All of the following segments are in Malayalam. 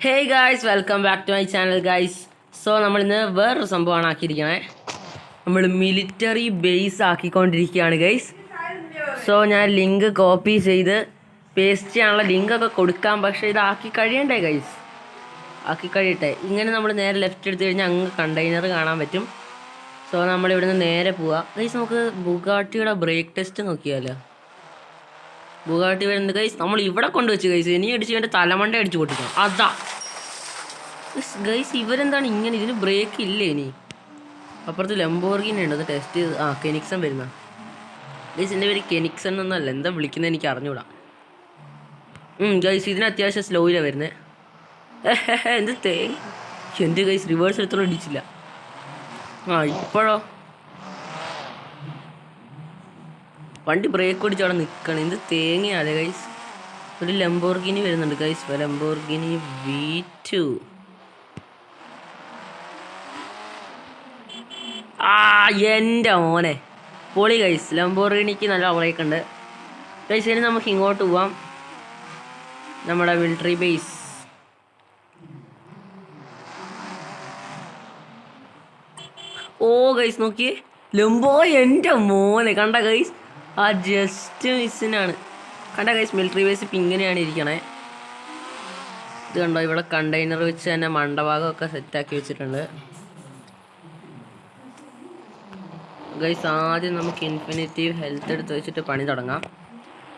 Hey guys, welcome back to my channel guys. So നമ്മളിന്ന് വേറൊരു സംഭവമാണ് ആക്കിയിരിക്കണേ. നമ്മൾ മിലിറ്ററി ബേസ് ആക്കിക്കൊണ്ടിരിക്കുകയാണ് ഗൈസ്. സോ ഞാൻ ലിങ്ക് കോപ്പി ചെയ്ത് പേസ്റ്റ് ചെയ്യാനുള്ള ലിങ്കൊക്കെ കൊടുക്കാം, പക്ഷേ ഇതാക്കി കഴിയണ്ടേ ഗൈസ്. ആക്കി കഴിയട്ടെ. ഇങ്ങനെ നമ്മൾ നേരെ ലെഫ്റ്റ് എടുത്ത് കഴിഞ്ഞാൽ അങ്ങ് കണ്ടെയ്നർ കാണാൻ പറ്റും. സോ നമ്മളിവിടുന്ന് നേരെ പോവാം ഗൈസ്. നമുക്ക് ബുഗാട്ടിയുടെ ബ്രേക്ക് ടെസ്റ്റ് നോക്കിയാലോ. ബുഗാട്ടി വരുന്നത് ഗൈസ്. നമ്മൾ ഇവിടെ കൊണ്ടുവച്ച് ഗൈസ്. ഇനി അടിച്ച് വേണ്ട തലമണ്ട അടിച്ച് പൊട്ടിക്കണം. അതാ ഗൈസ്, ഇവരെന്താണ് ഇങ്ങനെ? ഇതിന് ബ്രേക്ക് ഇല്ലേ? ഇനി അപ്പുറത്ത് ലംബോർഗിനി ഉണ്ട്, അത് ടെസ്റ്റ് ചെയ്ത്. കെനിക്സൺ വരുന്ന ഗൈസ്. എൻ്റെ പേര് കെനിക്സൺ എന്നല്ല, എന്താ വിളിക്കുന്നത് എനിക്ക് അറിഞ്ഞൂടാ ഗൈസ്. ഇതിന് അത്യാവശ്യം സ്ലോയിലാണ് വരുന്നത്. എന്ത് തേങ്ങ എൻ്റെ ഗൈസ്. റിവേഴ്സ് എടുത്തോളം ഇടിച്ചില്ല. ഇപ്പോഴോ വണ്ടി ബ്രേക്ക് ഓടിച്ച് അവിടെ നിൽക്കണം. എന്ത് തേങ്ങയാണ് ഗൈസ്. ഒരു ലംബോർഗിനി വരുന്നുണ്ട് ഗൈസ്. Lamborghini V2. എൻ്റെ മോനെ പൊളി ഗൈസ്. ലംബോർഗിനിക്ക് നല്ല ബ്രേക്ക് ഉണ്ട് ഗൈസ്. ഇനി നമുക്ക് ഇങ്ങോട്ട് പോവാം, നമ്മുടെ മിലിറ്ററി ബേസ്. ഗൈസ് നോക്കിയേ, ലംബോ എൻ്റെ മോനെ കണ്ട ഗൈസ്. ജസ്റ്റ് മിസ്സിനാണ്. കണ്ട ഗൈസ്, മിലിറ്ററി ബേസ് ഇപ്പം ഇങ്ങനെയാണ് ഇരിക്കണേ. ഇത് കണ്ടോ, ഇവിടെ കണ്ടെയ്നർ വെച്ച് തന്നെ മണ്ടഭാഗമൊക്കെ സെറ്റാക്കി വെച്ചിട്ടുണ്ട് ഗൈസ്. ആദ്യം നമുക്ക് ഇൻഫിനിറ്റീവ് ഹെൽത്ത് എടുത്ത് വെച്ചിട്ട് പണി തുടങ്ങാം.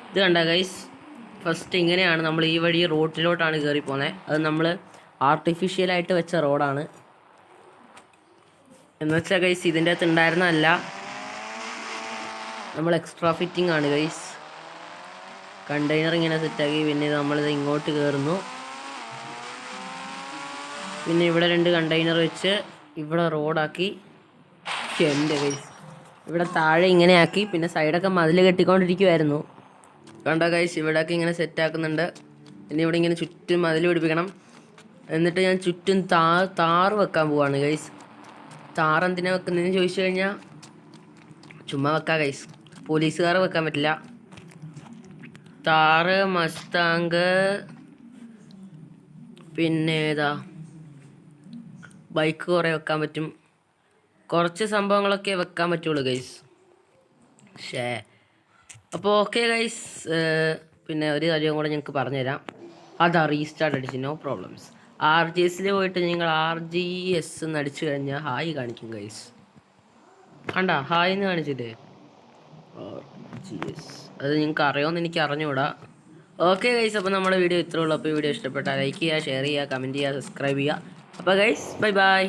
ഇത് കണ്ട ഗൈസ്, ഫസ്റ്റ് ഇങ്ങനെയാണ്. നമ്മൾ ഈ വഴി റോഡിലോട്ടാണ് കയറി പോകുന്നത്. അത് നമ്മൾ ആർട്ടിഫിഷ്യലായിട്ട് വെച്ച റോഡാണ്. എന്ന് വെച്ചാൽ ഗൈസ്, ഇതിൻ്റെ അകത്ത് ഉണ്ടായിരുന്നതല്ല, നമ്മൾ എക്സ്ട്രാ ഫിറ്റിംഗ് ആണ് ഗൈസ്. കണ്ടെയ്നർ ഇങ്ങനെ സെറ്റാക്കി പിന്നെ നമ്മളിത് ഇങ്ങോട്ട് കയറുന്നു. പിന്നെ ഇവിടെ 2 കണ്ടെയ്നർ വെച്ച് ഇവിടെ റോഡാക്കി. എൻ്റെ ഗൈസ്, ഇവിടെ താഴെ ഇങ്ങനെ ആക്കി. പിന്നെ സൈഡൊക്കെ മതിൽ കെട്ടിക്കൊണ്ടിരിക്കുമായിരുന്നു. കണ്ട ഗൈസ്, ഇവിടെയൊക്കെ ഇങ്ങനെ സെറ്റാക്കുന്നുണ്ട്. പിന്നെ ഇവിടെ ഇങ്ങനെ ചുറ്റും മതിൽ പിടിപ്പിക്കണം. എന്നിട്ട് ഞാൻ ചുറ്റും താറ് വെക്കാൻ പോവാണ് ഗൈസ്. താറ് എന്തിനാണ് വെക്കുന്നതെന്ന് ചോദിച്ചു കഴിഞ്ഞാൽ ചുമ്മാ വെക്കാം ഗൈസ്. പോലീസുകാർ വെക്കാൻ പറ്റില്ല. താറ്, മസ്താങ്ക്, പിന്നെ ഏതാ ബൈക്ക് കുറേ വെക്കാൻ പറ്റും. കുറച്ച് സംഭവങ്ങളൊക്കെ വെക്കാൻ പറ്റുള്ളൂ ഗൈസ്. അപ്പോൾ ഓക്കെ ഗൈസ്. പിന്നെ ഒരു കാര്യം കൂടെ ഞങ്ങൾക്ക് പറഞ്ഞുതരാം. അതാ റീസ്റ്റാർട്ട് അടിച്ച്, നോ പ്രോബ്ലംസ്. RGSൽ പോയിട്ട് നിങ്ങൾ RGS എന്ന് അടിച്ചു കഴിഞ്ഞാൽ ഹായ് കാണിക്കും ഗൈസ്. കണ്ട ഹായ് എന്ന് കാണിച്ചിട്ട് RGS. അത് നിങ്ങൾക്ക് അറിയുമെന്ന് എനിക്ക് അറിഞ്ഞുകൂടാ. ഓക്കെ ഗൈസ്, അപ്പോൾ നമ്മുടെ വീഡിയോ ഇത്രേ ഉള്ളൂ. അപ്പോൾ ഈ വീഡിയോ ഇഷ്ടപ്പെട്ടാൽ ലൈക്ക് ചെയ്യുക, ഷെയർ ചെയ്യുക, കമൻറ്റ് ചെയ്യുക, സബ്സ്ക്രൈബ് ചെയ്യുക. അപ്പോൾ ഗൈസ്, ബൈ ബൈ.